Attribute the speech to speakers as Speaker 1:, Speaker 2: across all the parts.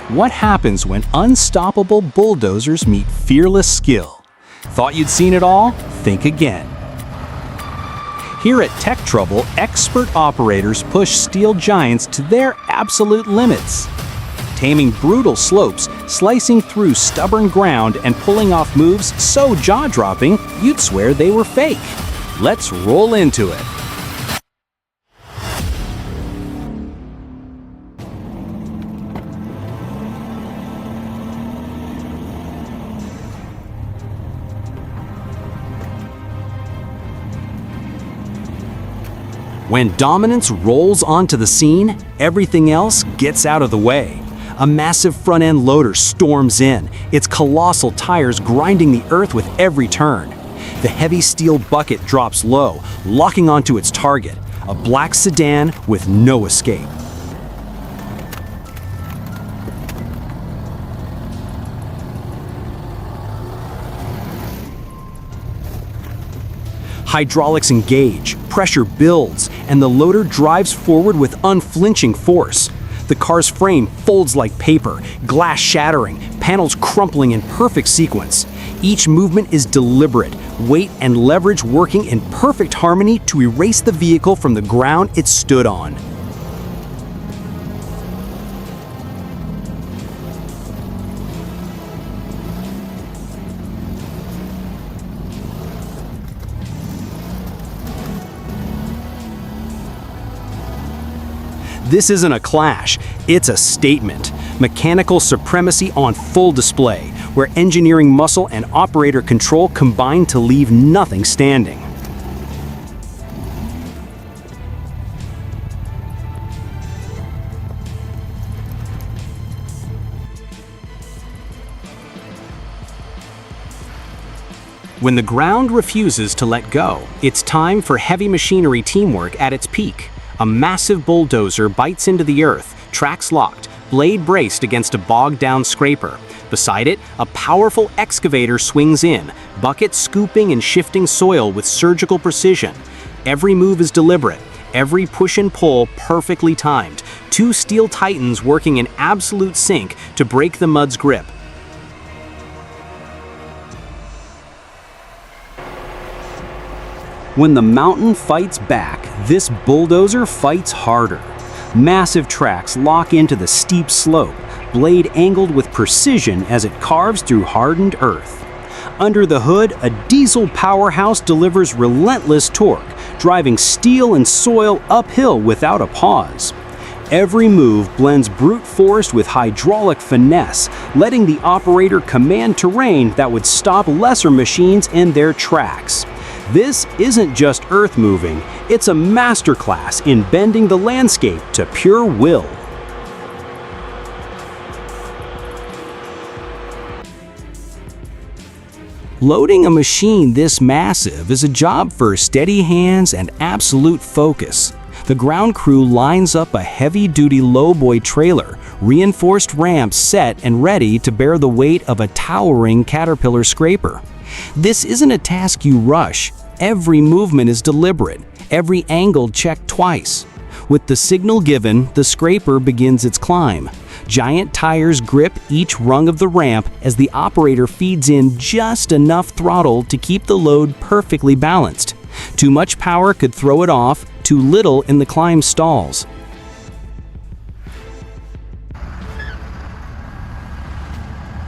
Speaker 1: What happens when unstoppable bulldozers meet fearless skill? Thought you'd seen it all? Think again. Here at Tech Trouble, expert operators push steel giants to their absolute limits. Taming brutal slopes, slicing through stubborn ground, and pulling off moves so jaw-dropping you'd swear they were fake. Let's roll into it. When dominance rolls onto the scene, everything else gets out of the way. A massive front-end loader storms in, its colossal tires grinding the earth with every turn. The heavy steel bucket drops low, locking onto its target, a black sedan with no escape. Hydraulics engage, pressure builds, and the loader drives forward with unflinching force. The car's frame folds like paper, glass shattering, panels crumpling in perfect sequence. Each movement is deliberate, weight and leverage working in perfect harmony to erase the vehicle from the ground it stood on. This isn't a clash, it's a statement. Mechanical supremacy on full display, where engineering muscle and operator control combine to leave nothing standing. When the ground refuses to let go, it's time for heavy machinery teamwork at its peak. A massive bulldozer bites into the earth, tracks locked, blade braced against a bogged-down scraper. Beside it, a powerful excavator swings in, bucket scooping and shifting soil with surgical precision. Every move is deliberate, every push and pull perfectly timed. Two steel titans working in absolute sync to break the mud's grip. When the mountain fights back, this bulldozer fights harder. Massive tracks lock into the steep slope, blade angled with precision as it carves through hardened earth. Under the hood, a diesel powerhouse delivers relentless torque, driving steel and soil uphill without a pause. Every move blends brute force with hydraulic finesse, letting the operator command terrain that would stop lesser machines in their tracks. This isn't just earth moving, it's a masterclass in bending the landscape to pure will. Loading a machine this massive is a job for steady hands and absolute focus. The ground crew lines up a heavy-duty lowboy trailer, reinforced ramps set and ready to bear the weight of a towering Caterpillar scraper. This isn't a task you rush. Every movement is deliberate, every angle checked twice. With the signal given, the scraper begins its climb. Giant tires grip each rung of the ramp as the operator feeds in just enough throttle to keep the load perfectly balanced. Too much power could throw it off, too little and the climb stalls.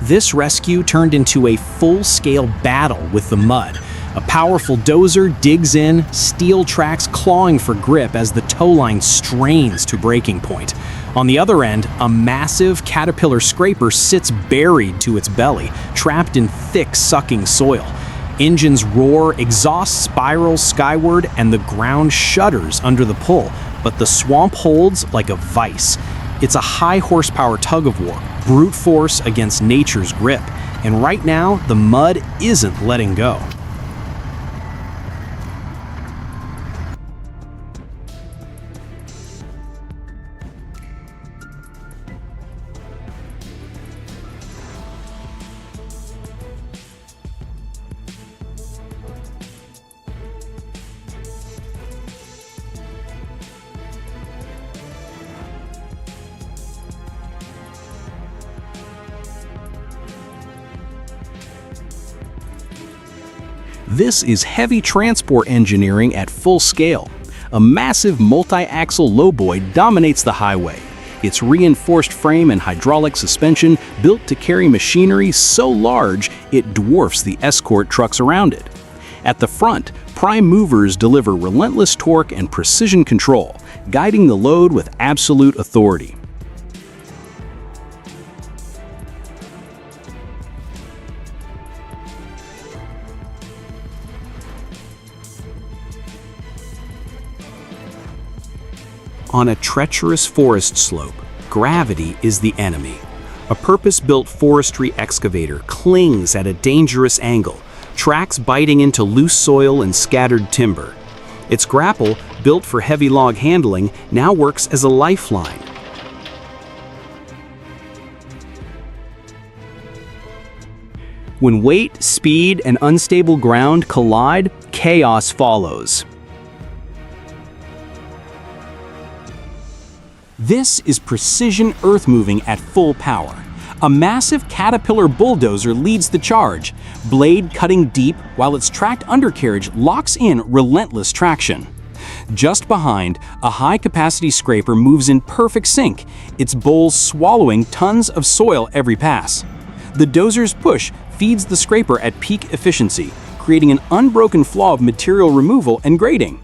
Speaker 1: This rescue turned into a full-scale battle with the mud. A powerful dozer digs in, steel tracks clawing for grip as the tow line strains to breaking point. On the other end, a massive Caterpillar scraper sits buried to its belly, trapped in thick, sucking soil. Engines roar, exhaust spirals skyward, and the ground shudders under the pull, but the swamp holds like a vice. It's a high-horsepower tug-of-war, brute force against nature's grip, and right now, the mud isn't letting go. This is heavy transport engineering at full scale. A massive multi-axle lowboy dominates the highway. Its reinforced frame and hydraulic suspension built to carry machinery so large it dwarfs the escort trucks around it. At the front, prime movers deliver relentless torque and precision control, guiding the load with absolute authority. On a treacherous forest slope, gravity is the enemy. A purpose-built forestry excavator clings at a dangerous angle, tracks biting into loose soil and scattered timber. Its grapple, built for heavy log handling, now works as a lifeline. When weight, speed, and unstable ground collide, chaos follows. This is precision earth-moving at full power. A massive Caterpillar bulldozer leads the charge, blade cutting deep while its tracked undercarriage locks in relentless traction. Just behind, a high-capacity scraper moves in perfect sync, its bowls swallowing tons of soil every pass. The dozer's push feeds the scraper at peak efficiency, creating an unbroken flow of material removal and grading.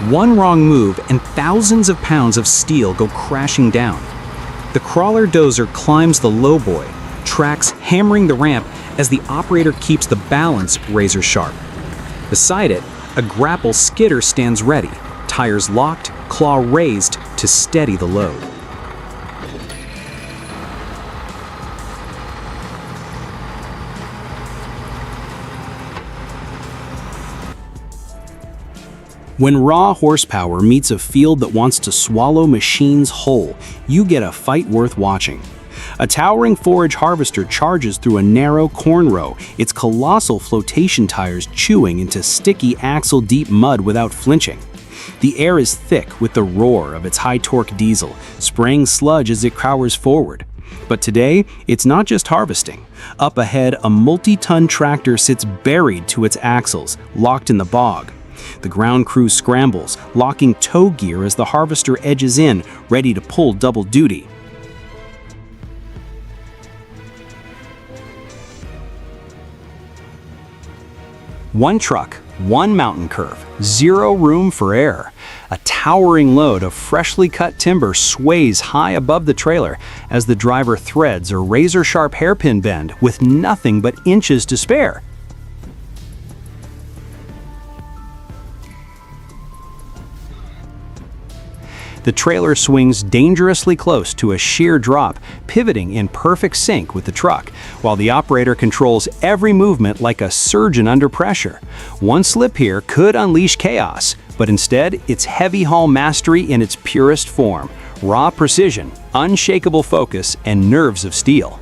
Speaker 1: One wrong move and thousands of pounds of steel go crashing down. The crawler dozer climbs the lowboy, tracks hammering the ramp as the operator keeps the balance razor sharp. Beside it, a grapple skidder stands ready, tires locked, claw raised to steady the load. When raw horsepower meets a field that wants to swallow machines whole, you get a fight worth watching. A towering forage harvester charges through a narrow corn row, its colossal flotation tires chewing into sticky axle-deep mud without flinching. The air is thick with the roar of its high-torque diesel, spraying sludge as it cowers forward. But today, it's not just harvesting. Up ahead, a multi-ton tractor sits buried to its axles, locked in the bog. The ground crew scrambles, locking tow gear as the harvester edges in, ready to pull double duty. One truck, one mountain curve, zero room for error. A towering load of freshly cut timber sways high above the trailer as the driver threads a razor-sharp hairpin bend with nothing but inches to spare. The trailer swings dangerously close to a sheer drop, pivoting in perfect sync with the truck, while the operator controls every movement like a surgeon under pressure. One slip here could unleash chaos, but instead, it's heavy haul mastery in its purest form: raw precision, unshakable focus, and nerves of steel.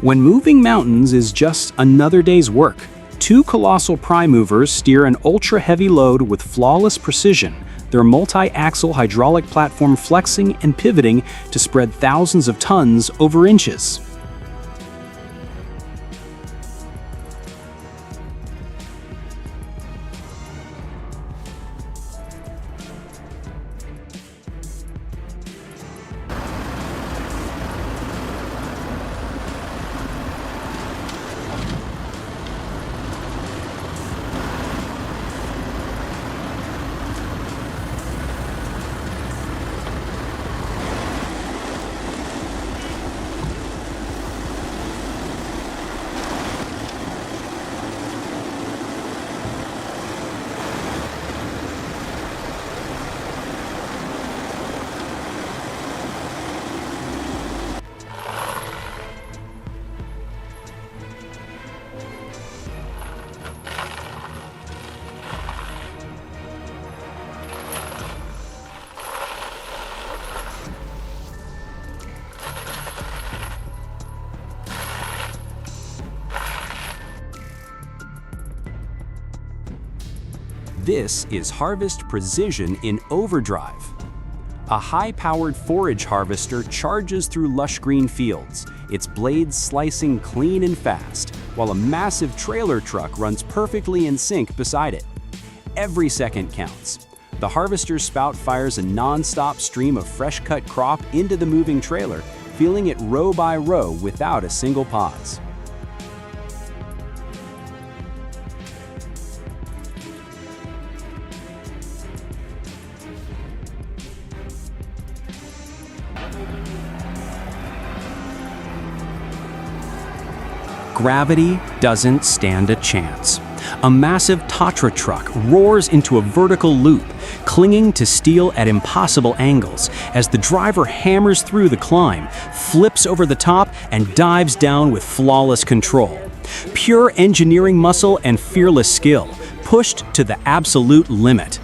Speaker 1: When moving mountains is just another day's work, two colossal pry movers steer an ultra-heavy load with flawless precision, their multi-axle hydraulic platform flexing and pivoting to spread thousands of tons over inches. This is harvest precision in overdrive. A high-powered forage harvester charges through lush green fields, its blades slicing clean and fast, while a massive trailer truck runs perfectly in sync beside it. Every second counts. The harvester's spout fires a non-stop stream of fresh-cut crop into the moving trailer, filling it row by row without a single pause. Gravity doesn't stand a chance. A massive Tatra truck roars into a vertical loop, clinging to steel at impossible angles as the driver hammers through the climb, flips over the top, and dives down with flawless control. Pure engineering muscle and fearless skill, pushed to the absolute limit.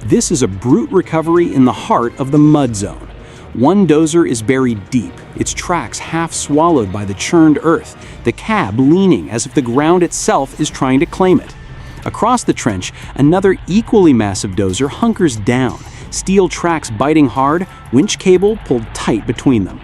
Speaker 1: This is a brute recovery in the heart of the mud zone. One dozer is buried deep, its tracks half swallowed by the churned earth, the cab leaning as if the ground itself is trying to claim it. Across the trench, another equally massive dozer hunkers down, steel tracks biting hard, winch cable pulled tight between them.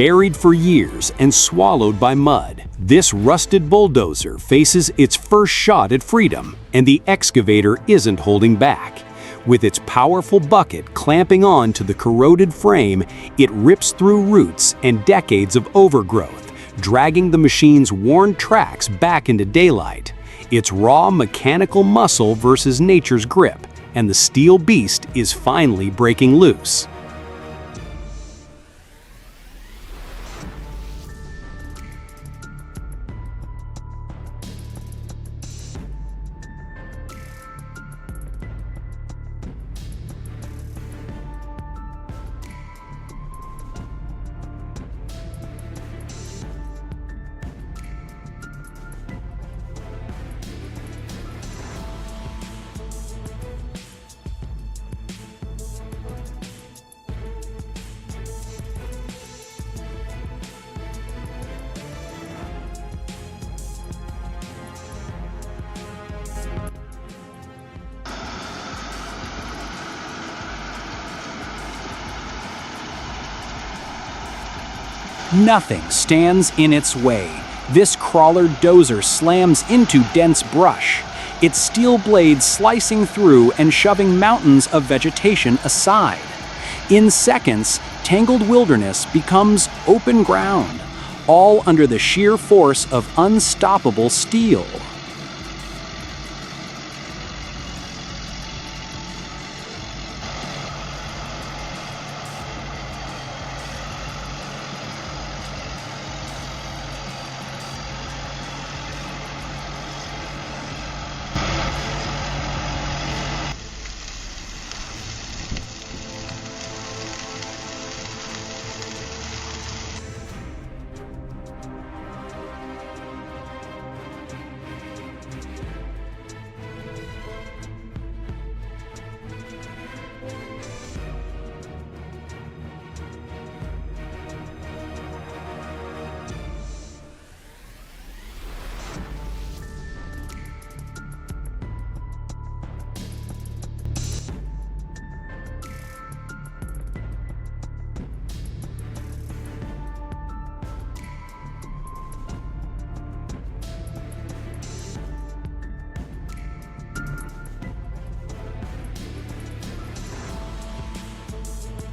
Speaker 1: Buried for years and swallowed by mud, this rusted bulldozer faces its first shot at freedom, and the excavator isn't holding back. With its powerful bucket clamping on to the corroded frame, it rips through roots and decades of overgrowth, dragging the machine's worn tracks back into daylight. It's raw mechanical muscle versus nature's grip, and the steel beast is finally breaking loose. Nothing stands in its way. This crawler dozer slams into dense brush, its steel blades slicing through and shoving mountains of vegetation aside. In seconds, tangled wilderness becomes open ground, all under the sheer force of unstoppable steel.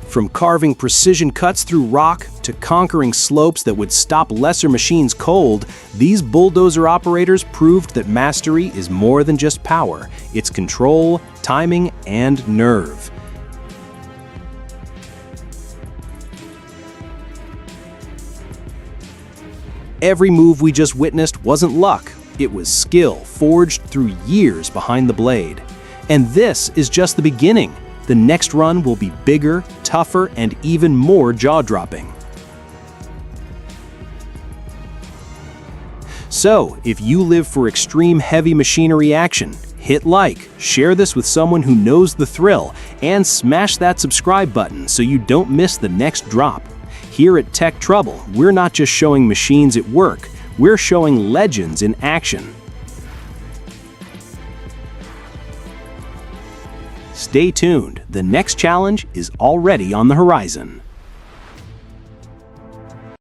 Speaker 1: From carving precision cuts through rock to conquering slopes that would stop lesser machines cold, these bulldozer operators proved that mastery is more than just power. It's control, timing, and nerve. Every move we just witnessed wasn't luck. It was skill forged through years behind the blade. And this is just the beginning. The next run will be bigger, tougher, and even more jaw-dropping. So, if you live for extreme heavy machinery action, hit like, share this with someone who knows the thrill, and smash that subscribe button so you don't miss the next drop. Here at Tech Trouble, we're not just showing machines at work, we're showing legends in action. Stay tuned, the next challenge is already on the horizon.